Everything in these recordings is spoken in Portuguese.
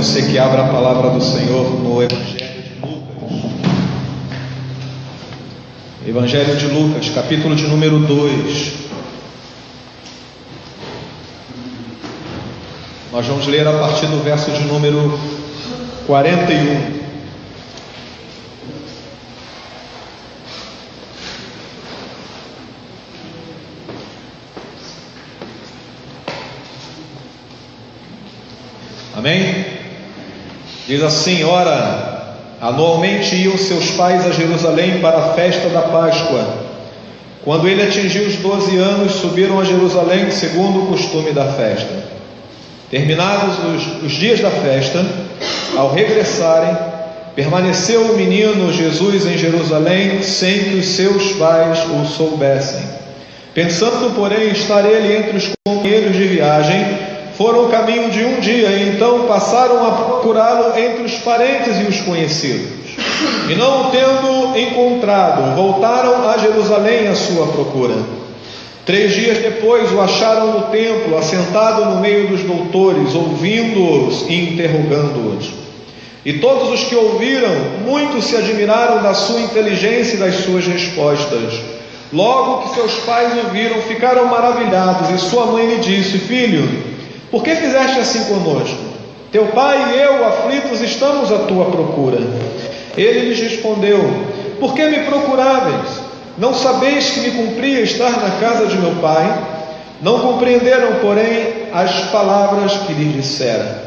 você que abra a palavra do Senhor no Evangelho de Lucas. Evangelho de Lucas, capítulo de número 2. Nós vamos ler a partir do verso de número 41. Amém? Diz assim: ora, anualmente iam seus pais a Jerusalém para a festa da Páscoa. Quando ele atingiu os 12 anos, subiram a Jerusalém segundo o costume da festa. Terminados os dias da festa, ao regressarem, permaneceu o menino Jesus em Jerusalém sem que os seus pais o soubessem. Pensando, porém, estar ele entre os companheiros de viagem, foram o caminho de um dia, e então passaram a procurá-lo entre os parentes e os conhecidos. E não o tendo encontrado, voltaram a Jerusalém à sua procura. 3 dias depois o acharam no templo, assentado no meio dos doutores, ouvindo-os e interrogando-os. E todos os que ouviram, muito se admiraram da sua inteligência e das suas respostas. Logo que seus pais o viram, ficaram maravilhados, e sua mãe lhe disse: filho, por que fizeste assim conosco? Teu pai e eu, aflitos, estamos à tua procura. Ele lhes respondeu: por que me procuráveis? Não sabeis que me cumpria estar na casa de meu pai? Não compreenderam, porém, as palavras que lhes dissera.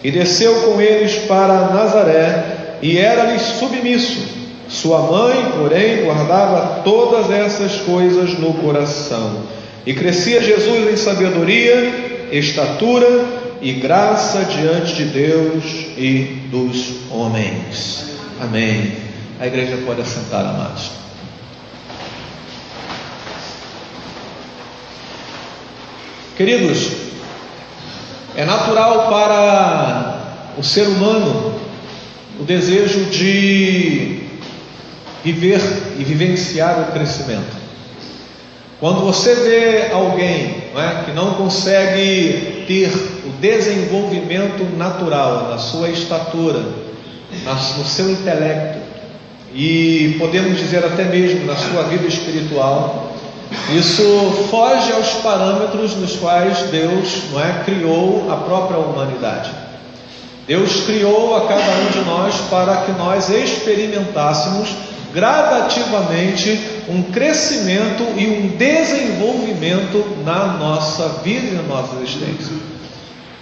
E desceu com eles para Nazaré, e era-lhes submisso. Sua mãe, porém, guardava todas essas coisas no coração. E crescia Jesus em sabedoria, estatura e graça diante de Deus e dos homens. Amém. A igreja pode assentar, amados. Queridos, é natural para o ser humano o desejo de viver e vivenciar o crescimento. Quando você vê alguém, que não consegue ter o desenvolvimento natural na sua estatura, no seu intelecto e podemos dizer até mesmo na sua vida espiritual, isso foge aos parâmetros nos quais Deus criou a própria humanidade. Deus criou a cada um de nós para que nós experimentássemos gradativamente um crescimento e um desenvolvimento na nossa vida e na nossa existência.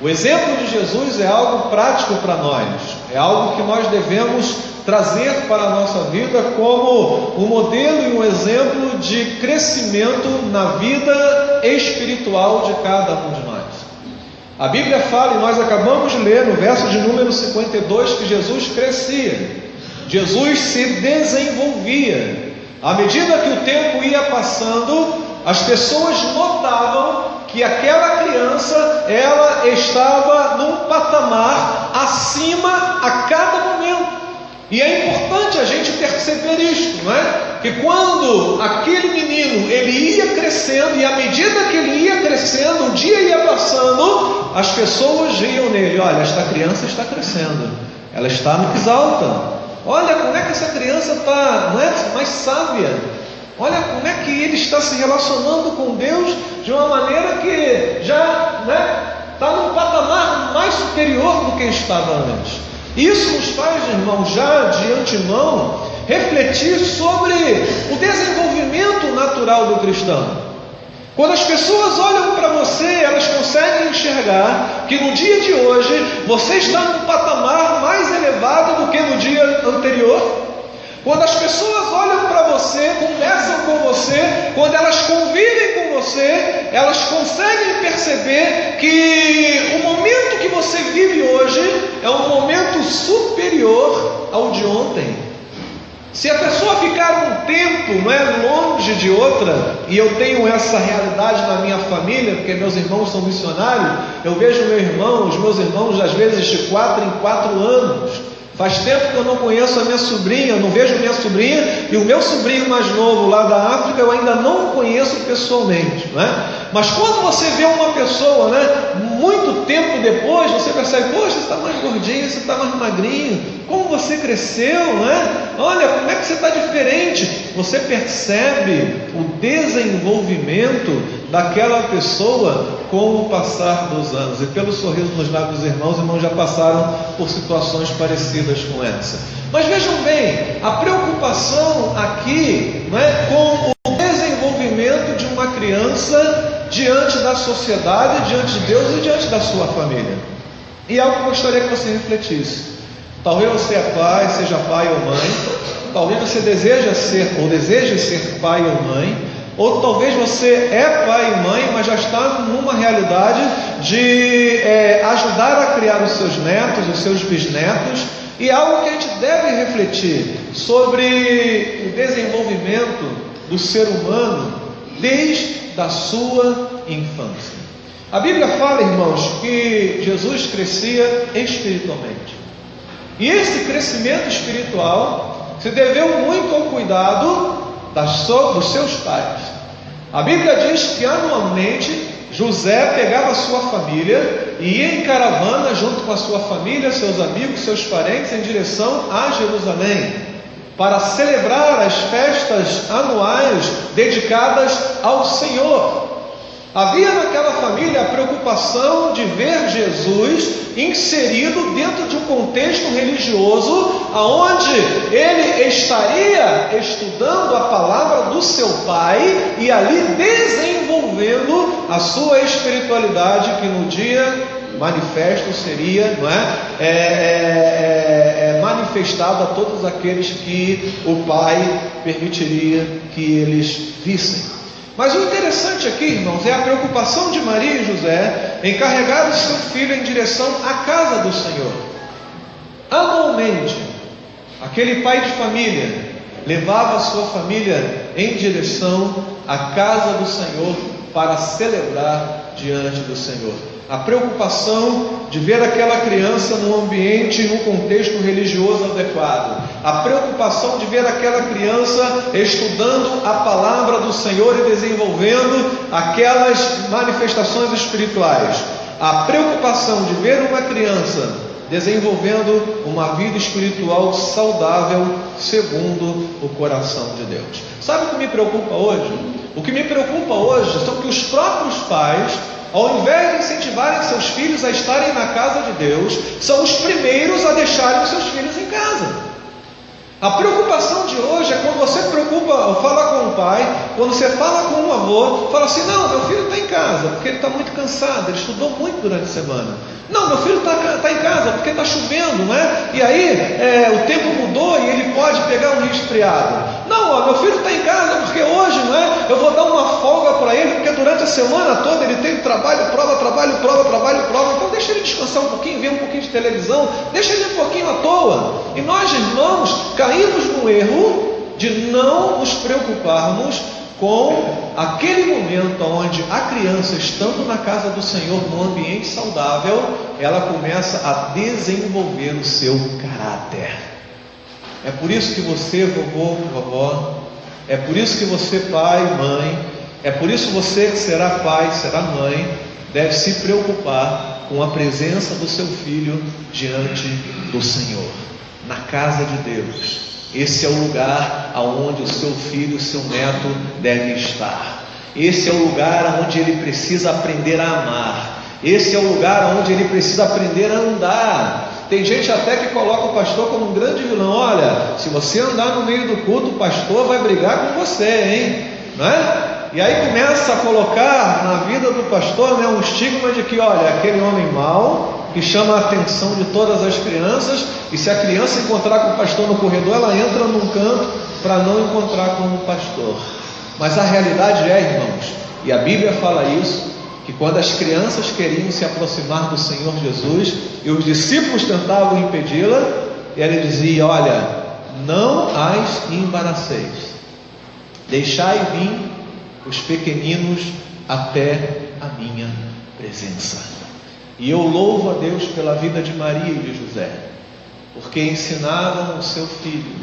O exemplo de Jesus é algo prático para nós, é algo que nós devemos trazer para a nossa vida como um modelo e um exemplo de crescimento na vida espiritual de cada um de nós. A Bíblia fala, e nós acabamos de ler no verso de número 52, que Jesus crescia. Jesus se desenvolvia. À medida que o tempo ia passando, as pessoas notavam que aquela criança, ela estava num patamar acima a cada momento. E é importante a gente perceber isto, que quando aquele menino, ele ia crescendo, e à medida que ele ia crescendo, o dia ia passando, as pessoas viam nele: olha, esta criança está crescendo, ela está mais alta. Olha como é que essa criança está mais sábia. Olha como é que ele está se relacionando com Deus de uma maneira que já está num patamar mais superior do que estava antes. Isso nos faz, irmãos, já de antemão, refletir sobre o desenvolvimento natural do cristão. Quando as pessoas olham para você, elas conseguem enxergar que no dia de hoje você está num patamar mais elevado do que no dia anterior. Quando as pessoas olham para você, conversam com você, quando elas convivem com você, elas conseguem perceber que o momento que você vive hoje é um momento superior ao de ontem. Se a pessoa ficar um tempo longe de outra, e eu tenho essa realidade na minha família, porque meus irmãos são missionários, eu vejo os meus irmãos às vezes de 4 em 4 anos. Faz tempo que eu não conheço a minha sobrinha, não vejo minha sobrinha, e o meu sobrinho mais novo lá da África eu ainda não conheço pessoalmente, Mas quando você vê uma pessoa muito tempo depois, você percebe, poxa, você está mais gordinho, você está mais magrinho, como você cresceu, né? Olha, como é que você está diferente. Você percebe o desenvolvimento daquela pessoa com o passar dos anos. E pelo sorriso nos lábios dos irmãos já passaram por situações parecidas com essa. Mas vejam bem, a preocupação aqui, né, com o desenvolvimento de uma criança diante da sociedade, diante de Deus e diante da sua família. E algo que eu gostaria que você refletisse. Talvez você é pai, seja pai ou mãe. Talvez você deseje ser pai ou mãe. Ou talvez você é pai e mãe, mas já está numa realidade de ajudar a criar os seus netos, os seus bisnetos. E algo que a gente deve refletir sobre o desenvolvimento do ser humano desde a sua infância. A Bíblia fala, irmãos, que Jesus crescia espiritualmente. E esse crescimento espiritual se deveu muito ao cuidado dos seus pais. A Bíblia diz que anualmente José pegava a sua família e ia em caravana junto com a sua família, seus amigos, seus parentes, em direção a Jerusalém, para celebrar as festas anuais dedicadas ao Senhor. Havia naquela família a preocupação de ver Jesus inserido dentro de um contexto religioso, aonde ele estaria estudando a palavra do seu pai e ali desenvolvendo a sua espiritualidade, que no dia manifesto seria, manifestado a todos aqueles que o pai permitiria que eles vissem. Mas o interessante aqui, irmãos, é a preocupação de Maria e José em carregar o seu filho em direção à casa do Senhor. Anualmente, aquele pai de família levava a sua família em direção à casa do Senhor para celebrar diante do Senhor. A preocupação de ver aquela criança num ambiente, num contexto religioso adequado. A preocupação de ver aquela criança estudando a palavra do Senhor e desenvolvendo aquelas manifestações espirituais. A preocupação de ver uma criança desenvolvendo uma vida espiritual saudável segundo o coração de Deus. Sabe o que me preocupa hoje? O que me preocupa hoje são que os próprios pais, ao invés de incentivarem seus filhos a estarem na casa de Deus, são os primeiros a deixarem os seus filhos em casa. A preocupação de hoje é quando você fala com o pai, quando você fala com o avô, fala assim, não, meu filho está em casa, porque ele está muito cansado, ele estudou muito durante a semana. Não, meu filho está em casa, porque está chovendo, né? E aí o tempo mudou e ele pode pegar um resfriado. Não, meu filho está em casa, porque hoje, eu vou dar uma folga para ele, porque durante a semana toda ele tem trabalho, prova, então deixa ele descansar um pouquinho, ver um pouquinho de televisão, deixa ele um pouquinho à toa. E nós, irmãos, caímos no erro de não nos preocuparmos com aquele momento onde a criança, estando na casa do Senhor, num ambiente saudável, ela começa a desenvolver o seu caráter. É por isso que você, vovô, vovó, é por isso que você, pai, mãe, é por isso que você que será pai, será mãe, deve se preocupar com a presença do seu filho diante do Senhor, na casa de Deus. Esse é o lugar aonde o seu filho, o seu neto deve estar. Esse é o lugar onde ele precisa aprender a amar. Esse é o lugar onde ele precisa aprender a andar. Tem gente até que coloca o pastor como um grande vilão. Olha, se você andar no meio do culto, o pastor vai brigar com você, hein? Não é? E aí começa a colocar na vida do pastor um estigma de que, olha, aquele homem mau, que chama a atenção de todas as crianças, e se a criança encontrar com o pastor no corredor, ela entra num canto para não encontrar com o pastor. Mas a realidade é, irmãos, e a Bíblia fala isso, que quando as crianças queriam se aproximar do Senhor Jesus, e os discípulos tentavam impedi-la, ele dizia, olha, não as embaraceis, deixai vir os pequeninos até a minha presença. E eu louvo a Deus pela vida de Maria e de José, porque ensinavam o seu filho,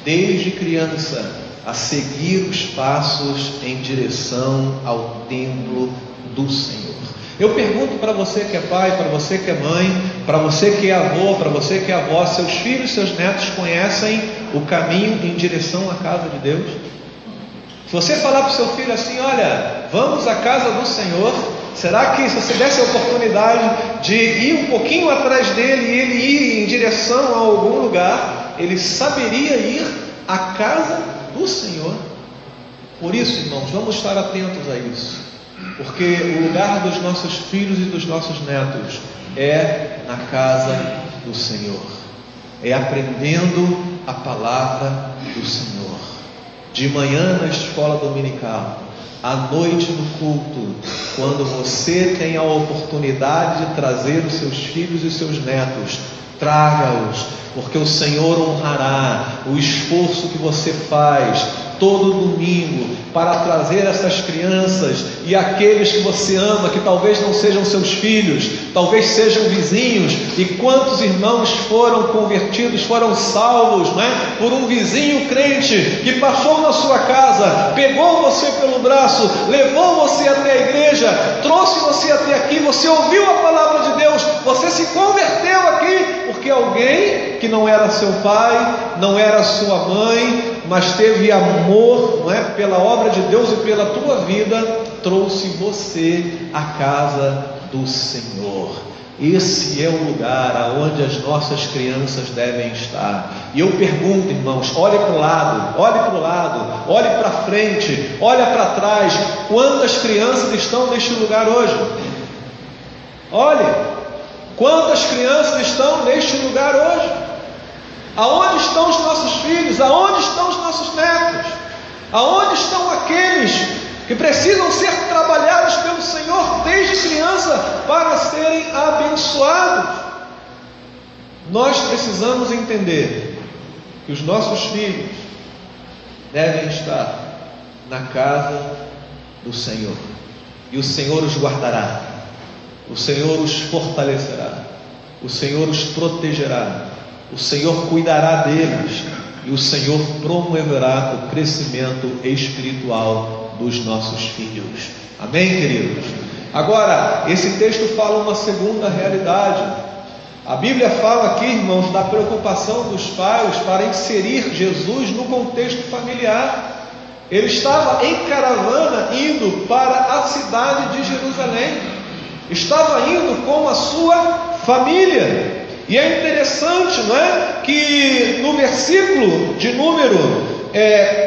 desde criança, a seguir os passos em direção ao templo do Senhor. Eu pergunto para você que é pai, para você que é mãe, para você que é avô, para você que é avó, seus filhos, seus netos conhecem o caminho em direção à casa de Deus? Se você falar para o seu filho assim, olha, vamos à casa do Senhor, será que se você desse a oportunidade de ir um pouquinho atrás dele e ele ir em direção a algum lugar, ele saberia ir à casa do Senhor? Por isso, irmãos, vamos estar atentos a isso, porque o lugar dos nossos filhos e dos nossos netos é na casa do Senhor, é aprendendo a palavra do Senhor. De manhã na escola dominical, à noite no culto, quando você tem a oportunidade de trazer os seus filhos e seus netos, traga-os, porque o Senhor honrará o esforço que você faz todo domingo para trazer essas crianças e aqueles que você ama, que talvez não sejam seus filhos, talvez sejam vizinhos. E quantos irmãos foram convertidos, foram salvos, por um vizinho crente que passou na sua casa, pegou você pelo braço, levou você até a igreja, trouxe você até aqui, você ouviu a palavra de Deus, você se converteu aqui, porque alguém que não era seu pai, não era sua mãe, mas teve amor, pela obra de Deus e pela tua vida, trouxe você à casa do Senhor. Esse é o lugar aonde as nossas crianças devem estar. E eu pergunto, irmãos, olhe para o lado, olhe para frente, olhe para trás. Quantas crianças estão neste lugar hoje? Olhe, quantas crianças estão neste lugar hoje? Aonde estão os nossos filhos? Aonde estão os nossos netos? Aonde estão aqueles que precisam ser trabalhados pelo Senhor desde criança para serem abençoados? Nós precisamos entender que os nossos filhos devem estar na casa do Senhor, e o Senhor os guardará, o Senhor os fortalecerá, o Senhor os protegerá, o Senhor cuidará deles, e o Senhor promoverá o crescimento espiritual dos nossos filhos. Amém, queridos? Agora, esse texto fala uma segunda realidade. A Bíblia fala aqui, irmãos, da preocupação dos pais para inserir Jesus no contexto familiar. Ele estava em caravana indo para a cidade de Jerusalém, estava indo com a sua família. E é interessante, que no versículo de número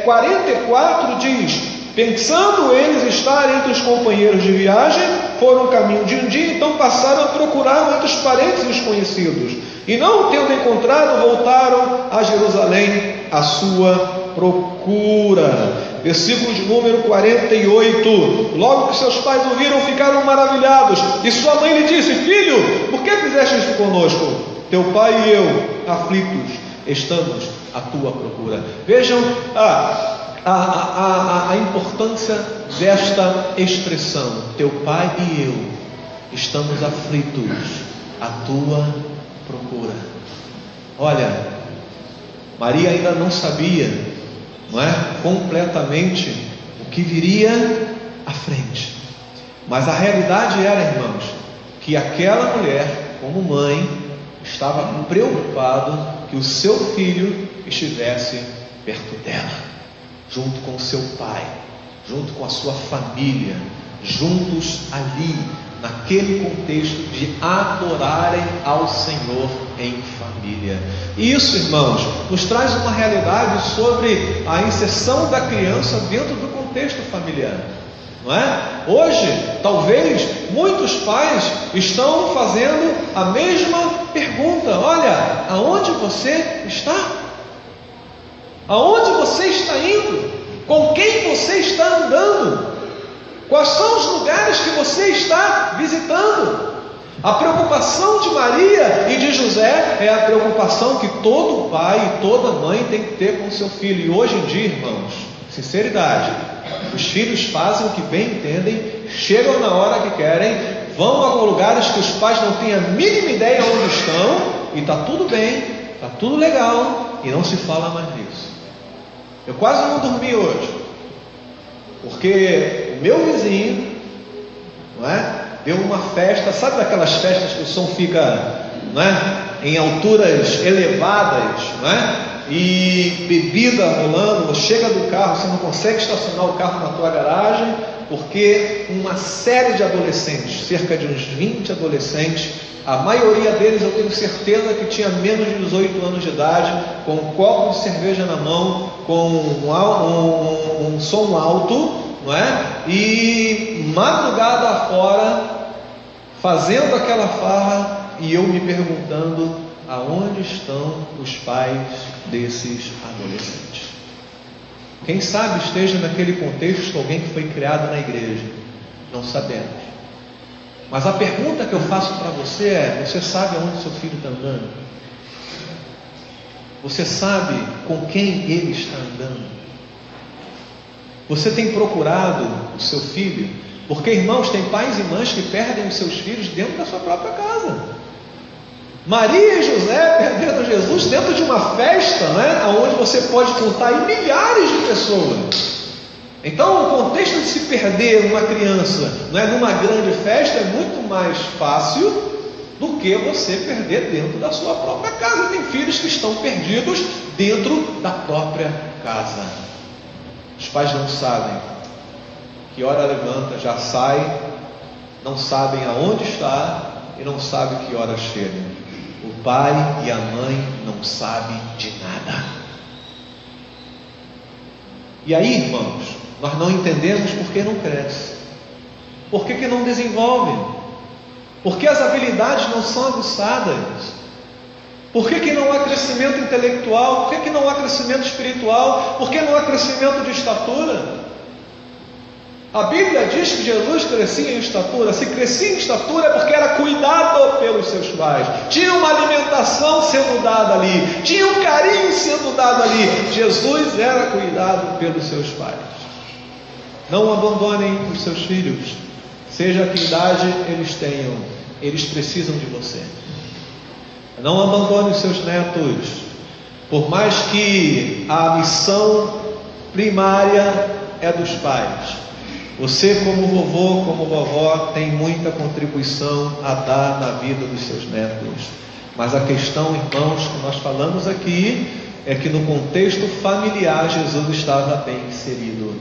44 diz: pensando eles estar entre os companheiros de viagem, foram caminho de um dia, então passaram a procurar muitos parentes desconhecidos, e não tendo encontrado, voltaram a Jerusalém à sua procura. Versículo de número 48: logo que seus pais o viram, ficaram maravilhados, e sua mãe lhe disse: filho, por que fizeste isso conosco? Teu pai e eu, aflitos, estamos à tua procura. Vejam a importância desta expressão: teu pai e eu estamos aflitos à tua procura. Olha, Maria ainda não sabia, completamente o que viria à frente, mas a realidade era, irmãos, que aquela mulher, como mãe, estava preocupado que o seu filho estivesse perto dela, junto com o seu pai, junto com a sua família, juntos ali, naquele contexto de adorarem ao Senhor em família. E isso, irmãos, nos traz uma realidade sobre a inserção da criança dentro do contexto familiar. Hoje, talvez, muitos pais estão fazendo a mesma pergunta: olha, aonde você está? Aonde você está indo? Com quem você está andando? Quais são os lugares que você está visitando? A preocupação de Maria e de José é a preocupação que todo pai e toda mãe tem que ter com o seu filho. E hoje em dia, irmãos, sinceridade, os filhos fazem o que bem entendem, chegam na hora que querem, vão a lugares que os pais não têm a mínima ideia onde estão, e está tudo bem, está tudo legal, e não se fala mais disso. Eu quase não dormi hoje, porque o meu vizinho, deu uma festa, sabe daquelas festas que o som fica, não é, em alturas elevadas, não é? E bebida rolando, você chega do carro, você não consegue estacionar o carro na tua garagem, porque uma série de adolescentes, cerca de uns 20 adolescentes, a maioria deles eu tenho certeza que tinha menos de 18 anos de idade, com um copo de cerveja na mão, com um som alto, não é? E madrugada afora, fazendo aquela farra, e eu me perguntando aonde estão os pais desses adolescentes. Quem sabe esteja naquele contexto alguém que foi criado na igreja, não sabemos. Mas a pergunta que eu faço para você é: você sabe aonde seu filho está andando? Você sabe com quem ele está andando? Você tem procurado o seu filho? Porque, irmãos, tem pais e mães que perdem os seus filhos dentro da sua própria casa. Maria e José perderam Jesus dentro de uma festa, né, onde você pode contar em milhares de pessoas. Então, o contexto de se perder uma criança, né, numa grande festa é muito mais fácil do que você perder dentro da sua própria casa. Tem filhos que estão perdidos dentro da própria casa. Os pais não sabem que hora levanta, já sai, não sabem aonde está e não sabem que hora chega. O pai e a mãe não sabem de nada. E aí, irmãos, nós não entendemos por que não cresce, por que não desenvolve, por que as habilidades não são aguçadas, por que não há crescimento intelectual, por que não há crescimento espiritual, por que não há crescimento de estatura. A Bíblia diz que Jesus crescia em estatura. Se crescia em estatura é porque era cuidado pelos seus pais, tinha uma alimentação sendo dada ali, tinha um carinho sendo dado ali. Jesus era cuidado pelos seus pais. Não abandonem os seus filhos, seja que idade eles tenham, eles precisam de você. Não abandone os seus netos, por mais que a missão primária é dos pais. Você, como vovô, como vovó, tem muita contribuição a dar na vida dos seus netos. Mas a questão, irmãos, que nós falamos aqui é que no contexto familiar Jesus estava bem inserido.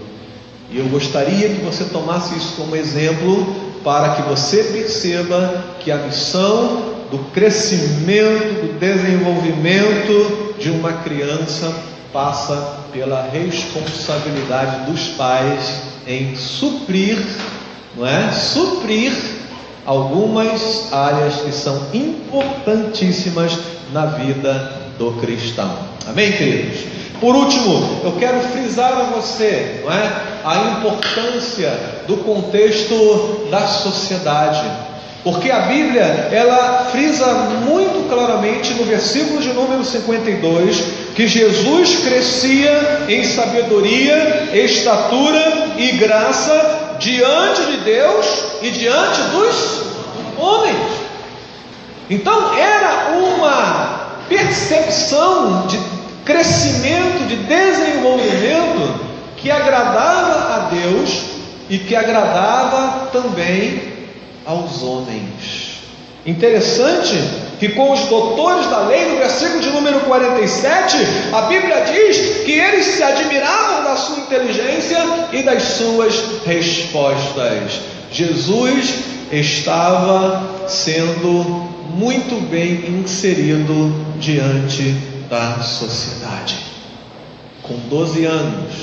E eu gostaria que você tomasse isso como exemplo para que você perceba que a missão do crescimento, do desenvolvimento de uma criança passa pela responsabilidade dos pais em suprir, não é? Suprir algumas áreas que são importantíssimas na vida do cristão. Amém, queridos? Por último, eu quero frisar a você, não é, a importância do contexto da sociedade, porque a Bíblia, ela frisa muito claramente no versículo de número 52, que Jesus crescia em sabedoria, estatura e graça diante de Deus e diante dos homens. Então era uma percepção de crescimento, de desenvolvimento que agradava a Deus e que agradava também aos homens. Interessante que com os doutores da lei, no versículo de número 47, a Bíblia diz que eles se admiravam da sua inteligência e das suas respostas. Jesus estava sendo muito bem inserido diante da sociedade. Com 12 anos,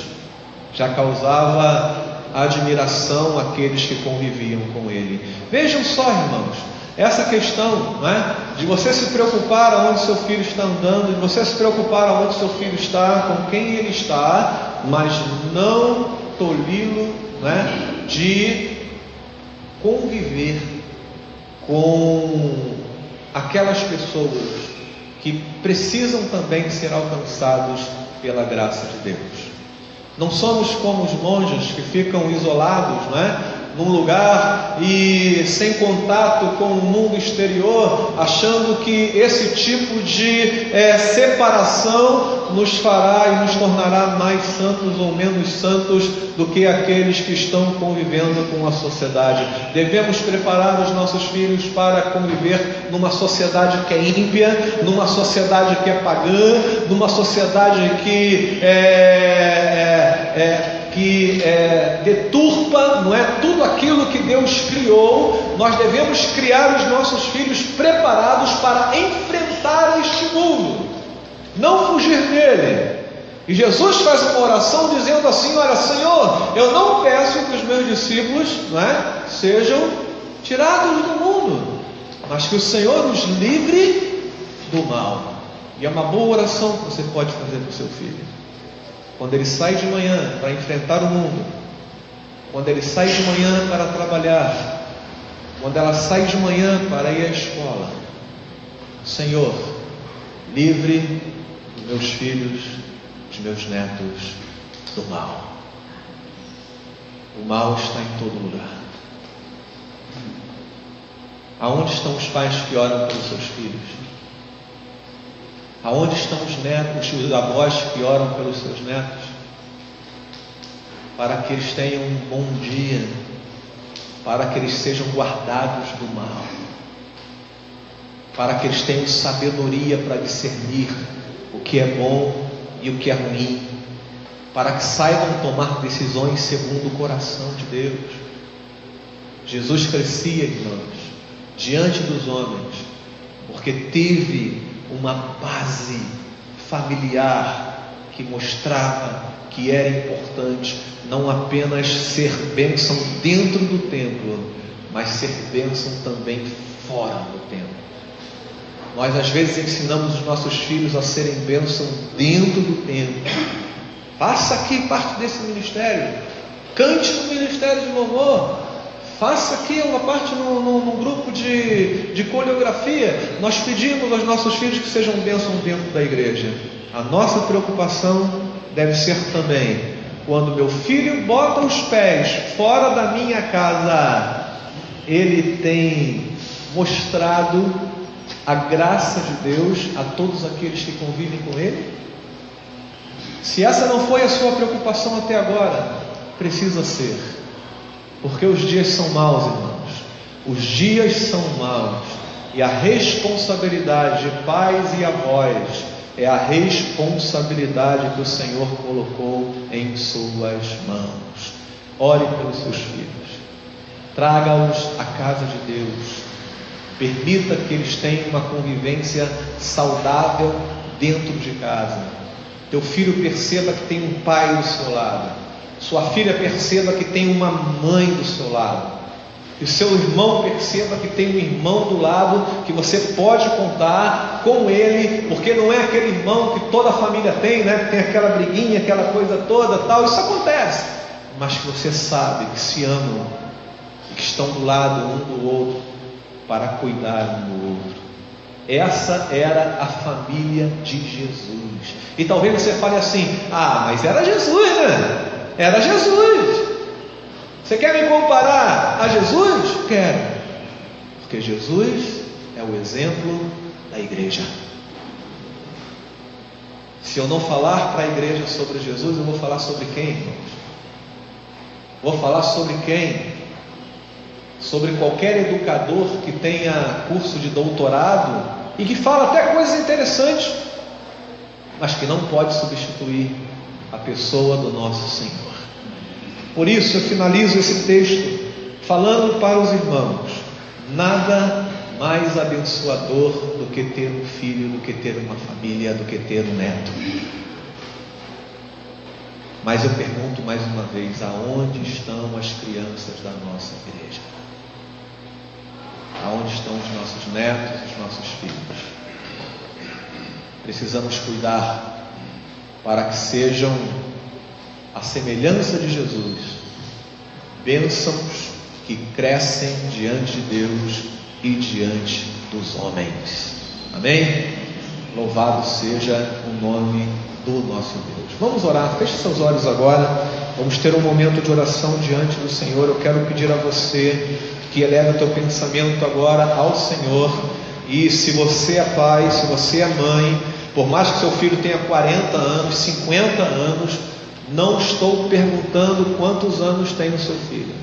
já causava admiração àqueles que conviviam com ele. Vejam só, irmãos, essa questão, não é, de você se preocupar aonde seu filho está andando, de você se preocupar aonde seu filho está, com quem ele está, mas não tolhi-lo, não é, de conviver com aquelas pessoas que precisam também ser alcançados pela graça de Deus. Não somos como os monges que ficam isolados, não é, num lugar e sem contato com o mundo exterior, achando que esse tipo de separação nos fará e nos tornará mais santos ou menos santos do que aqueles que estão convivendo com a sociedade. Devemos preparar os nossos filhos para conviver numa sociedade que é ímpia, numa sociedade que é pagã, numa sociedade que deturpa, não é, tudo aquilo que Deus criou. Nós devemos criar os nossos filhos preparados para enfrentar este mundo, não fugir dele. E Jesus faz uma oração dizendo assim: olha, Senhor, eu não peço que os meus discípulos, não é, sejam tirados do mundo, mas que o Senhor os livre do mal. E é uma boa oração que você pode fazer para o seu filho. Quando ele sai de manhã para enfrentar o mundo, quando ele sai de manhã para trabalhar, quando ela sai de manhã para ir à escola: Senhor, livre os meus filhos, os meus netos do mal. O mal está em todo lugar. Aonde estão os pais que oram pelos seus filhos? Aonde estão os netos, os avós que oram pelos seus netos? Para que eles tenham um bom dia, para que eles sejam guardados do mal, para que eles tenham sabedoria para discernir o que é bom e o que é ruim, para que saibam tomar decisões segundo o coração de Deus. Jesus crescia, irmãos, diante dos homens, porque teve uma base familiar que mostrava que era importante não apenas ser bênção dentro do templo, mas ser bênção também fora do templo. Nós às vezes ensinamos os nossos filhos a serem bênção dentro do templo. Faça aqui parte desse ministério, cante no ministério de louvor, faça aqui uma parte num grupo de coreografia. Nós pedimos aos nossos filhos que sejam bênção dentro da igreja. A nossa preocupação deve ser também, quando meu filho bota os pés fora da minha casa, ele tem mostrado a graça de Deus a todos aqueles que convivem com ele? Se essa não foi a sua preocupação até agora, precisa ser. Porque os dias são maus, irmãos. Os dias são maus. E a responsabilidade de pais e avós é a responsabilidade que o Senhor colocou em suas mãos. Ore pelos seus filhos. Traga-os à casa de Deus. Permita que eles tenham uma convivência saudável dentro de casa. Teu filho perceba que tem um pai do seu lado. Sua filha perceba que tem uma mãe do seu lado. Que o seu irmão perceba que tem um irmão do lado, que você pode contar com ele, porque não é aquele irmão que toda a família tem, né? Que tem aquela briguinha, aquela coisa toda, tal. Isso acontece. Mas que você sabe que se amam e que estão do lado um do outro para cuidar um do outro. Essa era a família de Jesus. E talvez você fale assim: ah, mas era Jesus, né? Era Jesus. Você quer me comparar a Jesus? Quero. Porque Jesus é o exemplo da igreja. Se eu não falar para a igreja sobre Jesus, eu vou falar sobre quem, irmãos? Vou falar sobre quem? Sobre qualquer educador que tenha curso de doutorado e que fala até coisas interessantes, mas que não pode substituir a pessoa do nosso Senhor. Por isso eu finalizo esse texto falando para os irmãos: nada mais abençoador do que ter um filho, do que ter uma família, do que ter um neto. Mas eu pergunto mais uma vez: aonde estão as crianças da nossa igreja? Aonde estão os nossos netos, os nossos filhos? Precisamos cuidar para que sejam a semelhança de Jesus, bênçãos que crescem diante de Deus e diante dos homens. Amém? Louvado seja o nome do nosso Deus. Vamos orar, feche seus olhos agora. Vamos ter um momento de oração diante do Senhor. Eu quero pedir a você que eleve o teu pensamento agora ao Senhor. E se você é pai, se você é mãe, por mais que seu filho tenha 40 anos, 50 anos, não estou perguntando quantos anos tem o seu filho.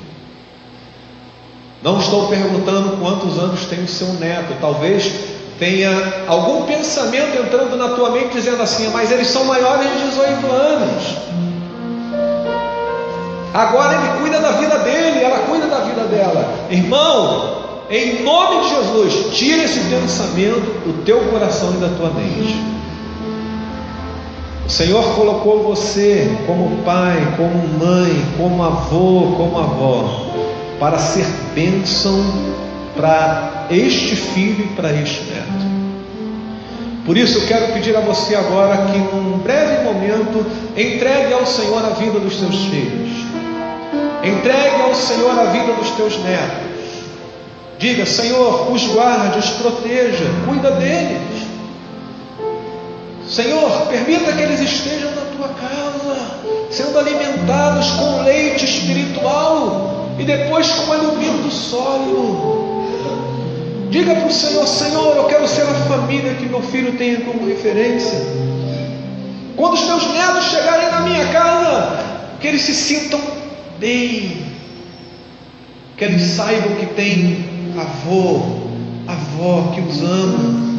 Não estou perguntando quantos anos tem o seu neto. Talvez tenha algum pensamento entrando na tua mente dizendo assim: mas eles são maiores de 18 anos. Agora ele cuida da vida dele, ela cuida da vida dela. Irmão, em nome de Jesus, tira esse pensamento do teu coração e da tua mente. O Senhor colocou você como pai, como mãe, como avô, como avó, para ser bênção para este filho e para este neto. Por isso eu quero pedir a você agora que num breve momento entregue ao Senhor a vida dos teus filhos, entregue ao Senhor a vida dos teus netos. Diga: Senhor, os guarde, os proteja, cuida deles. Senhor, permita que eles estejam na tua casa, sendo alimentados com leite espiritual e depois com alimento sólido. Diga para o Senhor: Senhor, eu quero ser a família que meu filho tenha como referência. Quando os meus netos chegarem na minha casa, que eles se sintam bem, que eles saibam que tem avô, avó que os ama.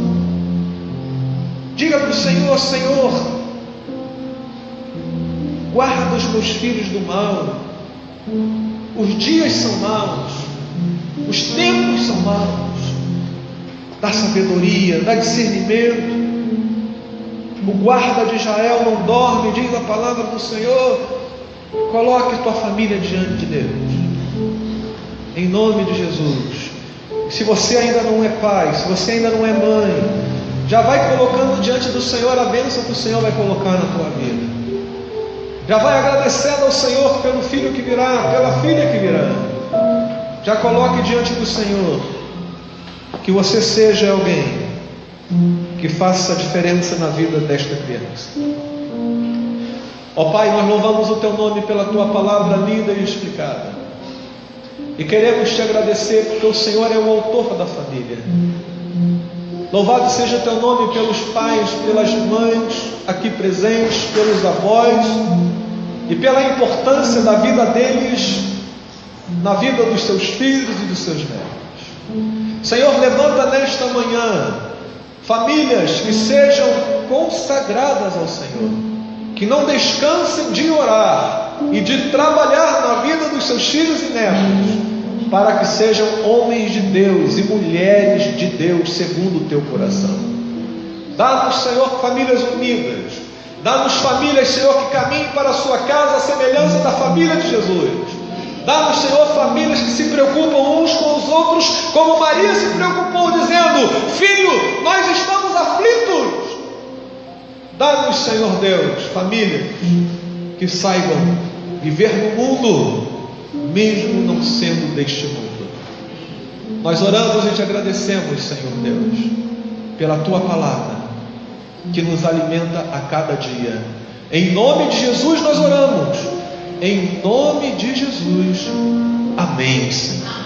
Diga para o Senhor: Senhor, guarda os meus filhos do mal. Os dias são maus, os tempos são maus. Dá sabedoria, dá discernimento. O guarda de Israel não dorme, diz a palavra do Senhor. Coloque tua família diante de Deus, em nome de Jesus. Se você ainda não é pai, se você ainda não é mãe, já vai colocando diante do Senhor a bênção que o Senhor vai colocar na tua vida. Já vai agradecendo ao Senhor pelo filho que virá, pela filha que virá. Já coloque diante do Senhor que você seja alguém que faça a diferença na vida desta criança. Ó Pai, nós louvamos o Teu nome pela Tua palavra lida e explicada. E queremos Te agradecer porque o Senhor é o autor da família. Louvado seja Teu nome pelos pais, pelas mães aqui presentes, pelos avós e pela importância da vida deles na vida dos Seus filhos e dos Seus netos. Senhor, levanta nesta manhã famílias que sejam consagradas ao Senhor, que não descansem de orar e de trabalhar na vida dos seus filhos e netos, para que sejam homens de Deus e mulheres de Deus segundo o teu coração. Dá-nos, Senhor, famílias unidas. Dá-nos famílias, Senhor, que caminhem para a sua casa à semelhança da família de Jesus. Dá-nos, Senhor, famílias que se preocupam uns com os outros, como Maria se preocupou, dizendo: Filho, nós estamos aflitos. Dá-nos, Senhor Deus, famílias que saibam viver no mundo, mesmo não sendo deste mundo. Nós oramos e te agradecemos, Senhor Deus, pela Tua palavra, que nos alimenta a cada dia. Em nome de Jesus nós oramos. Em nome de Jesus. Amém, Senhor.